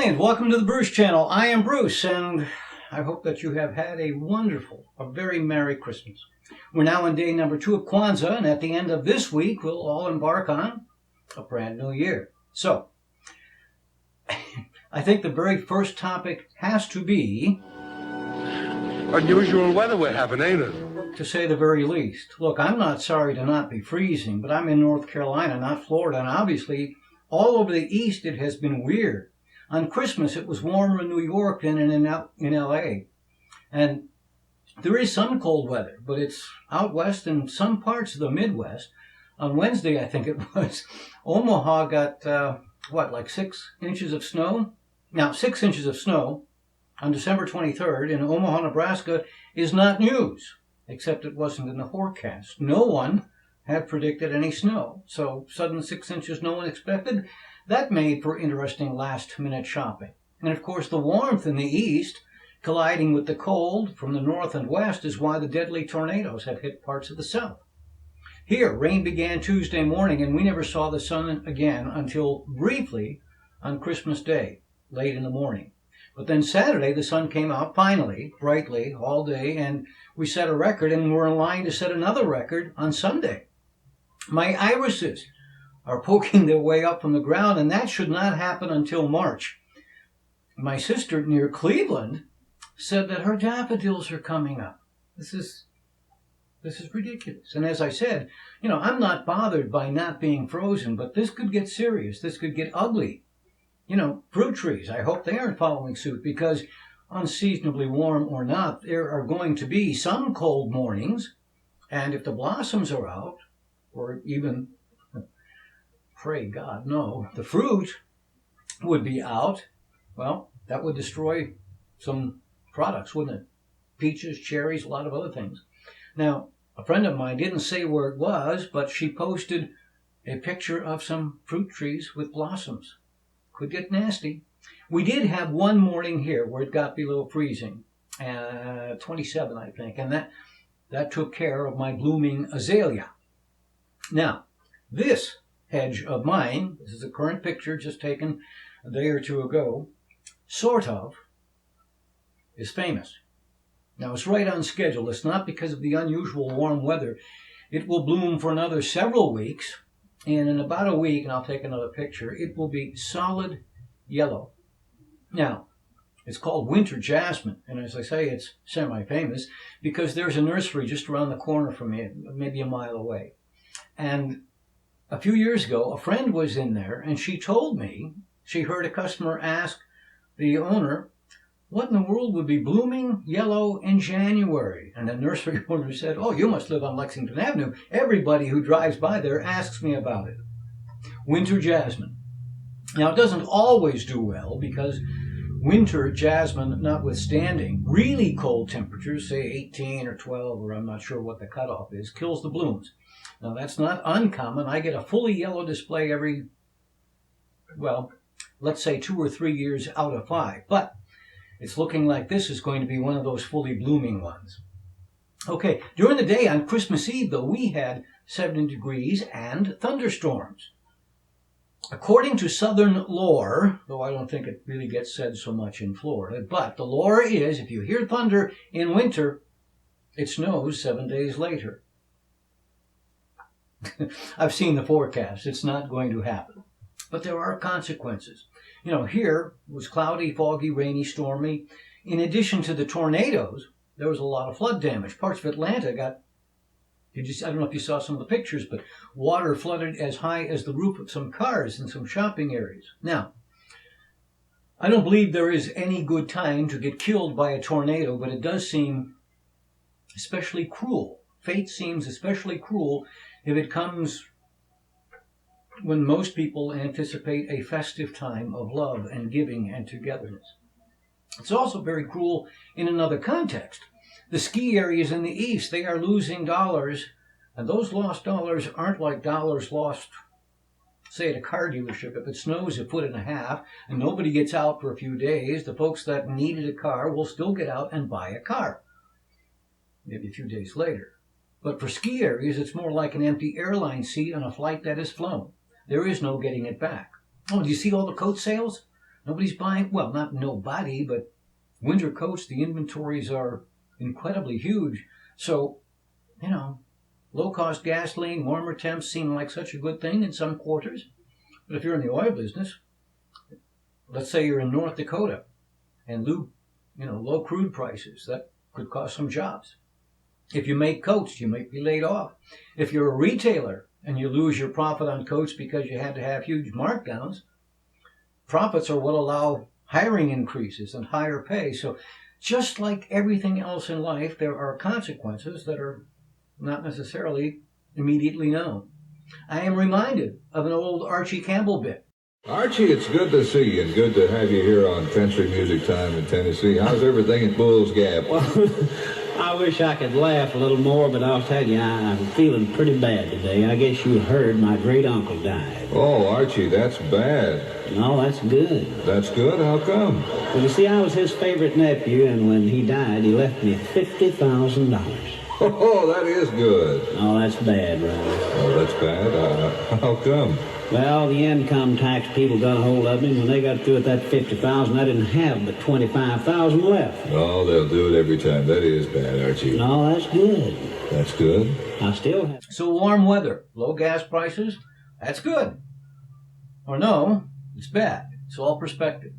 Hi, and welcome to the Bruce Channel. I am Bruce, and I hope that you have had a wonderful, a very Merry Christmas. We're now on day number 2 of Kwanzaa, and at the end of this week, we'll all embark on a brand new year. So, I think the very first topic has to be... unusual weather we're having, ain't it? To say the very least. Look, I'm not sorry to not be freezing, but I'm in North Carolina, not Florida, and obviously all over the East it has been weird. On Christmas, it was warmer in New York than in L.A. And there is some cold weather, but it's out west in some parts of the Midwest. On Wednesday, I think it was, Omaha got, like 6 inches of snow? Now, 6 inches of snow on December 23rd in Omaha, Nebraska is not news, except it wasn't in the forecast. No one had predicted any snow, so sudden 6 inches no one expected. That made for interesting last-minute shopping. And of course, the warmth in the east colliding with the cold from the north and west is why the deadly tornadoes have hit parts of the south. Here, rain began Tuesday morning, and we never saw the sun again until briefly on Christmas Day, late in the morning. But then Saturday, the sun came out finally, brightly, all day, and we set a record, and we're in line to set another record on Sunday. My irises are poking their way up from the ground, and that should not happen until March. My sister near Cleveland said that her daffodils are coming up. This is ridiculous. And as I said, I'm not bothered by not being frozen, but this could get serious. This could get ugly. Fruit trees, I hope they aren't following suit, because unseasonably warm or not, there are going to be some cold mornings, and if the blossoms are out, or even, pray God, no, the fruit would be out, well, that would destroy some products, wouldn't it? Peaches, cherries, a lot of other things. Now, a friend of mine didn't say where it was, but she posted a picture of some fruit trees with blossoms. Could get nasty. We did have one morning here where it got below freezing, 27, I think, and that took care of my blooming azalea. Now, this hedge of mine, this is a current picture just taken a day or two ago, sort of, is famous. Now, it's right on schedule. It's not because of the unusual warm weather. It will bloom for another several weeks, and in about a week, and I'll take another picture, it will be solid yellow. Now, it's called winter jasmine, and as I say, it's semi-famous because there's a nursery just around the corner from me, maybe a mile away. And a few years ago, a friend was in there, and she told me she heard a customer ask the owner, what in the world would be blooming yellow in January? And the nursery owner said, oh, you must live on Lexington Avenue. Everybody who drives by there asks me about it. Winter jasmine. Now, it doesn't always do well because winter jasmine notwithstanding, really cold temperatures, say 18 or 12, or I'm not sure what the cutoff is, kills the blooms. Now, that's not uncommon. I get a fully yellow display every, let's say 2 or 3 years out of 5. But it's looking like this is going to be one of those fully blooming ones. Okay, during the day on Christmas Eve, though, we had 70 degrees and thunderstorms. According to Southern lore, though I don't think it really gets said so much in Florida, but the lore is if you hear thunder in winter, it snows 7 days later. I've seen the forecast. It's not going to happen. But there are consequences. Here it was cloudy, foggy, rainy, stormy. In addition to the tornadoes, there was a lot of flood damage. Parts of Atlanta got, I don't know if you saw some of the pictures, but water flooded as high as the roof of some cars in some shopping areas. Now, I don't believe there is any good time to get killed by a tornado, but it does seem especially cruel. Fate seems especially cruel if it comes when most people anticipate a festive time of love and giving and togetherness. It's also very cruel in another context. The ski areas in the east, they are losing dollars, and those lost dollars aren't like dollars lost, say, at a car dealership. If it snows 1.5 feet and nobody gets out for a few days, the folks that needed a car will still get out and buy a car, maybe a few days later. But for ski areas, it's more like an empty airline seat on a flight that is flown. There is no getting it back. Oh, do you see all the coat sales? Nobody's buying, well, not nobody, but winter coats, the inventories are incredibly huge. So, you know, low-cost gasoline, warmer temps seem like such a good thing in some quarters. But if you're in the oil business, let's say you're in North Dakota and low crude prices, that could cost some jobs. If you make coats, you might be laid off. If you're a retailer and you lose your profit on coats because you had to have huge markdowns, profits are what allow hiring increases and higher pay. So just like everything else in life, there are consequences that are not necessarily immediately known. I am reminded of an old Archie Campbell bit. Archie, it's good to see you and good to have you here on Country Music Time in Tennessee. How's everything in Bull's Gap? Well, I wish I could laugh a little more, but I'll tell you, I'm feeling pretty bad today. I guess you heard my great uncle died. Oh, Archie, that's bad. No, that's good. That's good? How come? Well, you see, I was his favorite nephew, and when he died, he left me $50,000. Oh, that is good. No, that's bad, Ronnie. Oh, that's bad? How come? Well, the income tax people got a hold of me. When they got through with that $50,000, I didn't have but $25,000 left. Oh, they'll do it every time. That is bad, Archie. No, that's good. That's good? I still have... So warm weather, low gas prices, that's good. Or no, it's bad. It's all perspective.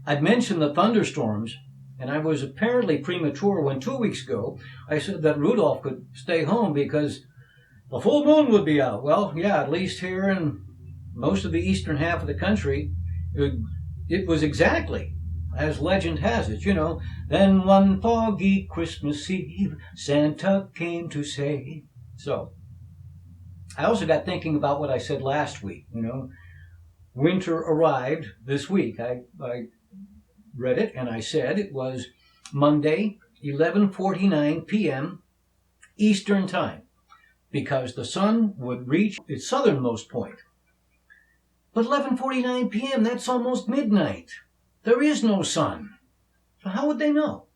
I'd mentioned the thunderstorms, and I was apparently premature when 2 weeks ago I said that Rudolph could stay home because the full moon would be out. Well, yeah, at least here in most of the eastern half of the country, it was exactly as legend has it. Then one foggy Christmas Eve, Santa came to say. So, I also got thinking about what I said last week. Winter arrived this week. I read it and I said it was Monday, 11:49 p.m. Eastern Time, because the sun would reach its southernmost point. But 11:49 p.m., that's almost midnight. There is no sun. So how would they know?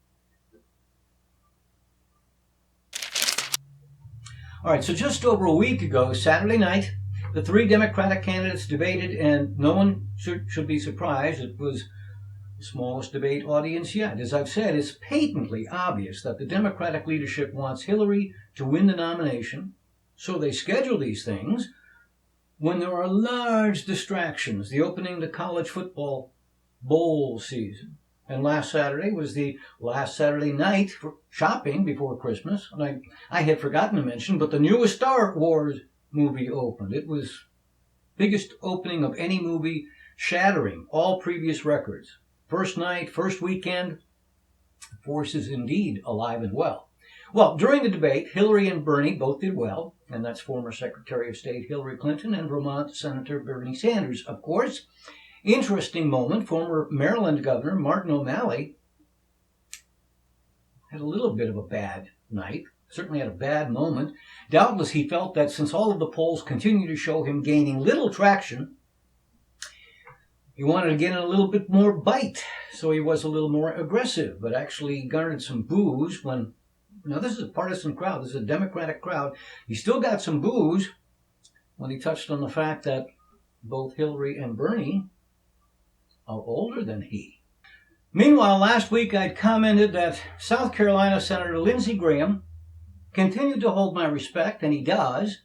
All right, so just over a week ago, Saturday night, the three Democratic candidates debated, and no one should be surprised. It was the smallest debate audience yet. As I've said, it's patently obvious that the Democratic leadership wants Hillary to win the nomination, so they schedule these things when there are large distractions, the opening of the college football bowl season. And last Saturday was the last Saturday night for shopping before Christmas. And I had forgotten to mention, but the newest Star Wars movie opened. It was biggest opening of any movie, shattering all previous records. First night, first weekend, the force is indeed alive and well. Well, during the debate, Hillary and Bernie both did well, and that's former Secretary of State Hillary Clinton and Vermont Senator Bernie Sanders, of course. Interesting moment, former Maryland Governor Martin O'Malley had a little bit of a bad night, certainly had a bad moment. Doubtless he felt that since all of the polls continue to show him gaining little traction, he wanted to get in a little bit more bite, so he was a little more aggressive, but actually garnered some boos when... Now, this is a partisan crowd. This is a Democratic crowd. He still got some boos when he touched on the fact that both Hillary and Bernie are older than he. Meanwhile, last week I'd commented that South Carolina Senator Lindsey Graham continued to hold my respect, and he does.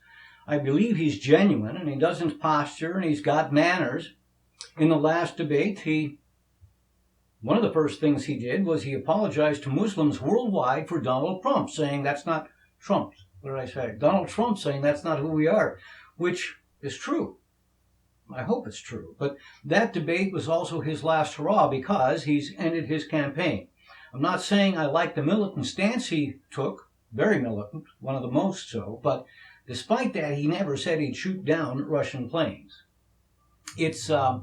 I believe he's genuine, and he doesn't posture, and he's got manners. In the last debate, one of the first things he did was he apologized to Muslims worldwide for Donald Trump, saying that's not Trump. What did I say? Donald Trump saying that's not who we are, which is true. I hope it's true. But that debate was also his last hurrah because he's ended his campaign. I'm not saying I like the militant stance he took, very militant, one of the most so, but despite that, he never said he'd shoot down Russian planes. It's a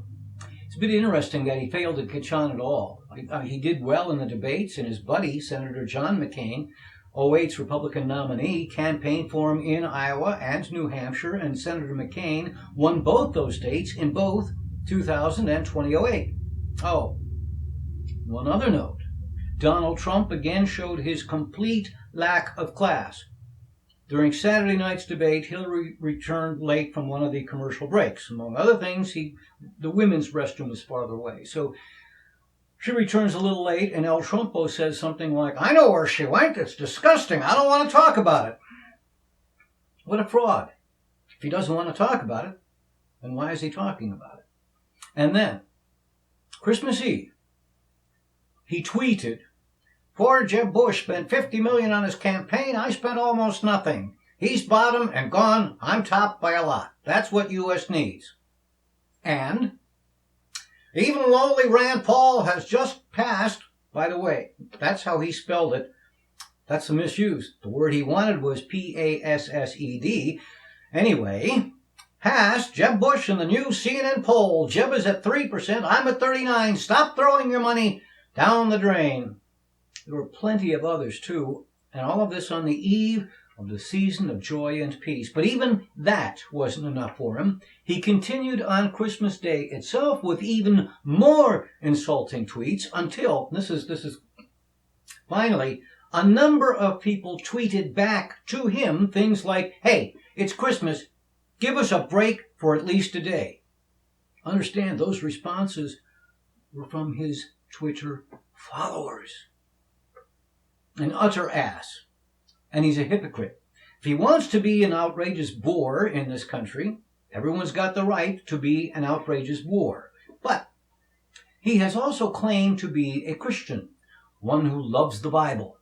bit interesting that he failed to catch on at all. He did well in the debates, and his buddy, Senator John McCain, 2008's Republican nominee, campaigned for him in Iowa and New Hampshire, and Senator McCain won both those states in both 2000 and 2008. Oh, one other note. Donald Trump again showed his complete lack of class. During Saturday night's debate, Hillary returned late from one of the commercial breaks. Among other things, the women's restroom was farther away. So she returns a little late, and El Trumpo says something like, "I know where she went. It's disgusting. I don't want to talk about it." What a fraud. If he doesn't want to talk about it, then why is he talking about it? And then, Christmas Eve, he tweeted, "Poor Jeb Bush spent $50 million on his campaign. I spent almost nothing. He's bottom and gone. I'm top by a lot. That's what U.S. needs." And even lowly Rand Paul has just passed. By the way, that's how he spelled it. That's a misuse. The word he wanted was P-A-S-S-E-D. Anyway, passed Jeb Bush in the new CNN poll. Jeb is at 3%. I'm at 39%. Stop throwing your money down the drain. There were plenty of others, too, and all of this on the eve of the season of joy and peace. But even that wasn't enough for him. He continued on Christmas Day itself with even more insulting tweets until, this is finally, a number of people tweeted back to him things like, "Hey, it's Christmas. Give us a break for at least a day." Understand, those responses were from his Twitter followers. An utter ass. And he's a hypocrite. If he wants to be an outrageous bore in this country, everyone's got the right to be an outrageous bore. But he has also claimed to be a Christian, one who loves the Bible.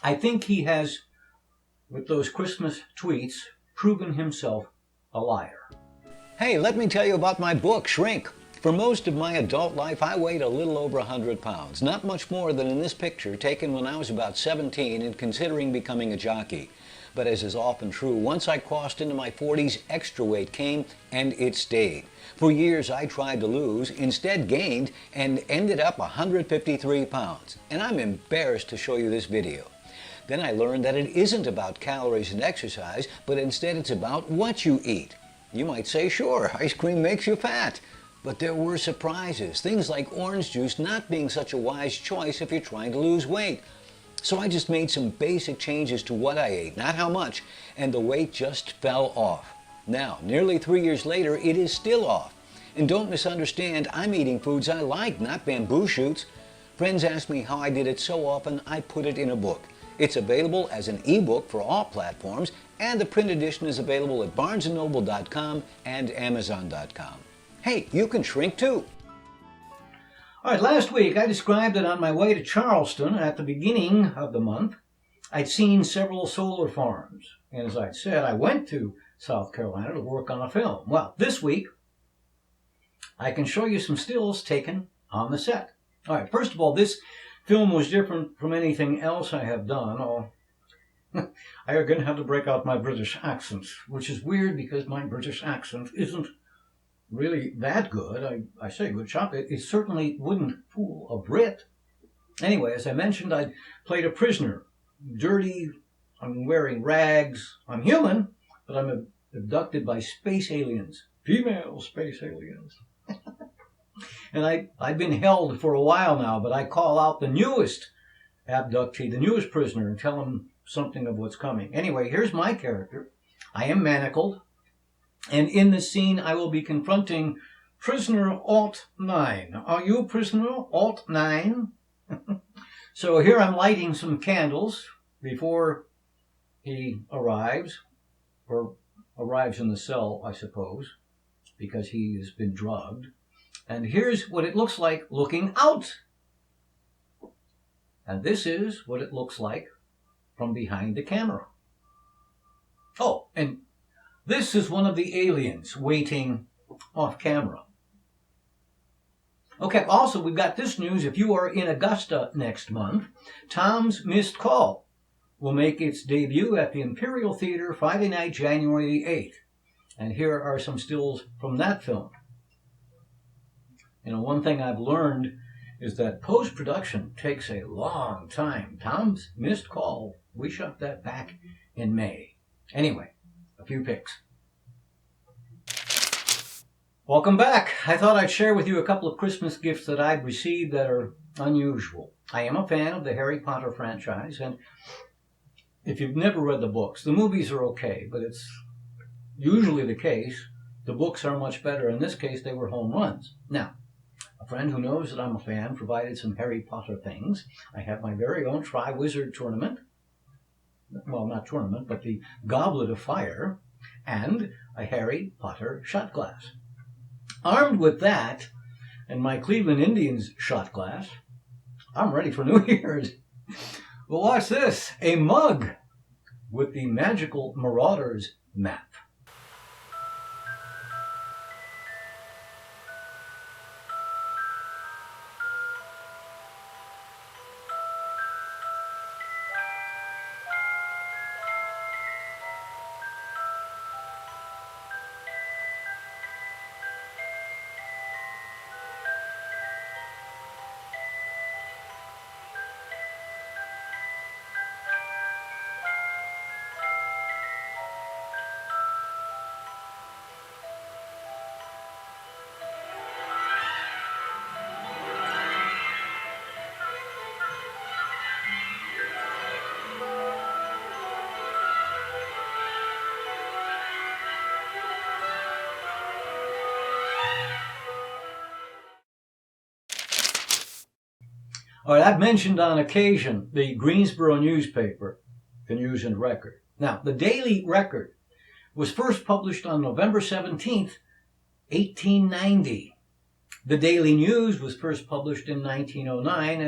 I think he has, with those Christmas tweets, proven himself a liar. Hey, let me tell you about my book, Shrink. For most of my adult life, I weighed a little over 100 pounds, not much more than in this picture taken when I was about 17 and considering becoming a jockey. But as is often true, once I crossed into my 40s, extra weight came and it stayed. For years I tried to lose, instead gained, and ended up 153 pounds. And I'm embarrassed to show you this video. Then I learned that it isn't about calories and exercise, but instead it's about what you eat. You might say, sure, ice cream makes you fat. But there were surprises, things like orange juice not being such a wise choice if you're trying to lose weight. So I just made some basic changes to what I ate, not how much, and the weight just fell off. Now, nearly 3 years later, it is still off. And don't misunderstand, I'm eating foods I like, not bamboo shoots. Friends ask me how I did it so often, I put it in a book. It's available as an ebook for all platforms, and the print edition is available at barnesandnoble.com and amazon.com. Hey, you can shrink too. All right, last week I described that on my way to Charleston at the beginning of the month, I'd seen several solar farms. And as I'd said, I went to South Carolina to work on a film. Well, this week, I can show you some stills taken on the set. All right, first of all, this film was different from anything else I have done. Oh, I are going to have to break out my British accent, which is weird because my British accent isn't really that good. I say good shop. It certainly wouldn't fool a Brit. Anyway, as I mentioned, I played a prisoner. Dirty, I'm wearing rags. I'm human, but I'm abducted by space aliens. Female space aliens. And I've been held for a while now, but I call out the newest abductee, the newest prisoner, and tell him something of what's coming. Anyway, here's my character. I am manacled, and in this scene I will be confronting prisoner Alt 9. Are you prisoner Alt 9? So here I'm lighting some candles before he arrives, or arrives in the cell, I suppose, because he has been drugged. And here's what it looks like looking out. And this is what it looks like from behind the camera. Oh, and this is one of the aliens waiting off camera. Okay, also we've got this news. If you are in Augusta next month, Tom's Missed Call will make its debut at the Imperial Theater Friday night, January the 8th. And here are some stills from that film. You know, one thing I've learned is that post-production takes a long time. Tom's Missed Call, we shot that back in May. Anyway, a few pics. Welcome back. I thought I'd share with you a couple of Christmas gifts that I've received that are unusual. I am a fan of the Harry Potter franchise, and if you've never read the books, the movies are okay, but it's usually the case. The books are much better. In this case, they were home runs. Now, a friend who knows that I'm a fan provided some Harry Potter things. I have my very own Tri-Wizard tournament. Well, not tournament, but the Goblet of Fire, and a Harry Potter shot glass. Armed with that, and my Cleveland Indians shot glass, I'm ready for New Year's. Well, watch this, a mug with the magical Marauders map. All right, I've mentioned on occasion the Greensboro newspaper, the News and Record. Now, the Daily Record was first published on November 17th, 1890. The Daily News was first published in 1909,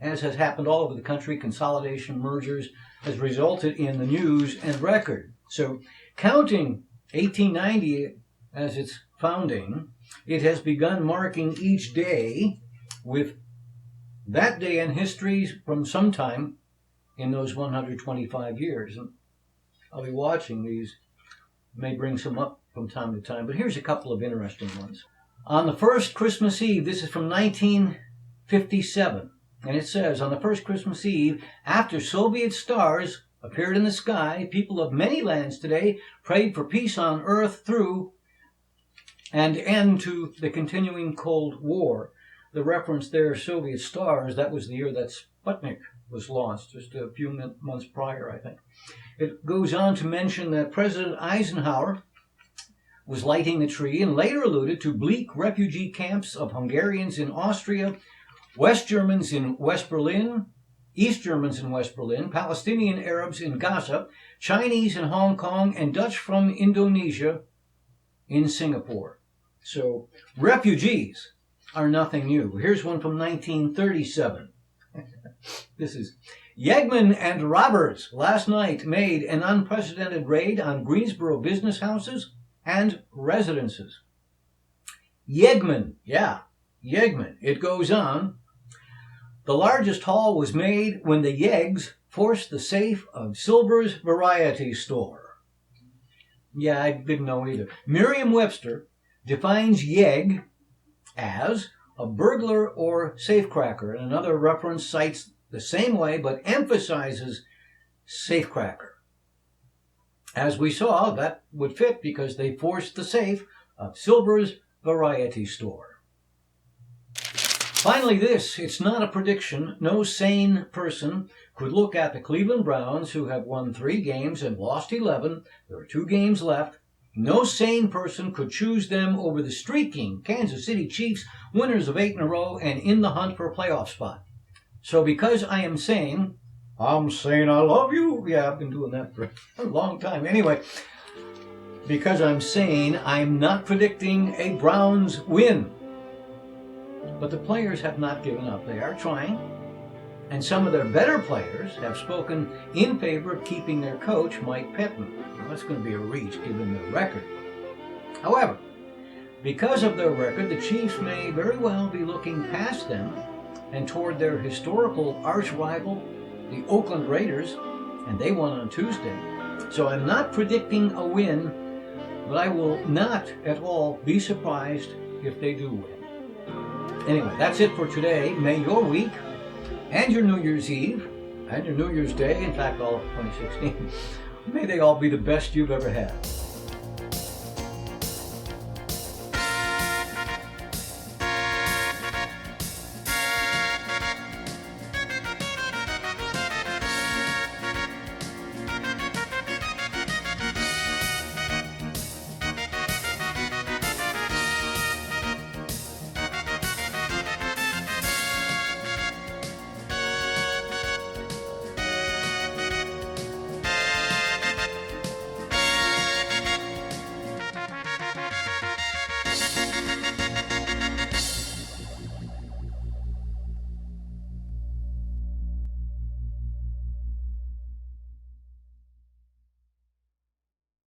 as has happened all over the country. Consolidation, mergers has resulted in the News and Record. So, counting 1890 as its founding, it has begun marking each day with that day in history from sometime in those 125 years. And I'll be watching these, may bring some up from time to time, but here's a couple of interesting ones. On the first Christmas Eve, this is from 1957, and it says, on the first Christmas Eve, after Soviet stars appeared in the sky, people of many lands today prayed for peace on earth through and end to the continuing Cold War. The reference there, Soviet stars, that was the year that Sputnik was launched, just a few months prior, I think. It goes on to mention that President Eisenhower was lighting the tree and later alluded to bleak refugee camps of Hungarians in Austria, West Germans in West Berlin, East Germans in West Berlin, Palestinian Arabs in Gaza, Chinese in Hong Kong, and Dutch from Indonesia in Singapore. So, refugees are nothing new. Here's one from 1937. This is, Yeggman and robbers last night made an unprecedented raid on Greensboro business houses and residences. Yeggman, yeah, Yeggman. It goes on. The largest haul was made when the Yeggs forced the safe of Silver's Variety Store. Yeah, I didn't know either. Merriam-Webster defines Yegg as a burglar or safecracker, and another reference cites the same way but emphasizes safecracker. As we saw, that would fit because they forced the safe of Silver's Variety Store. Finally, this, it's not a prediction. No sane person could look at the Cleveland Browns, who have won 3 games and lost 11. There are 2 games left. No sane person could choose them over the streaking Kansas City Chiefs, winners of 8 in a row and in the hunt for a playoff spot. So because I am sane, I'm Sane I Love You. Yeah, I've been doing that for a long time. Anyway, because I'm sane, I'm not predicting a Browns win. But the players have not given up. They are trying. And some of their better players have spoken in favor of keeping their coach, Mike Pettine. Well, that's going to be a reach given their record. However, because of their record, the Chiefs may very well be looking past them and toward their historical arch-rival, the Oakland Raiders, and they won on Tuesday. So I'm not predicting a win, but I will not at all be surprised if they do win. Anyway, that's it for today. May your week and your New Year's Eve and your New Year's Day, in fact all of 2016, may they all be the best you've ever had.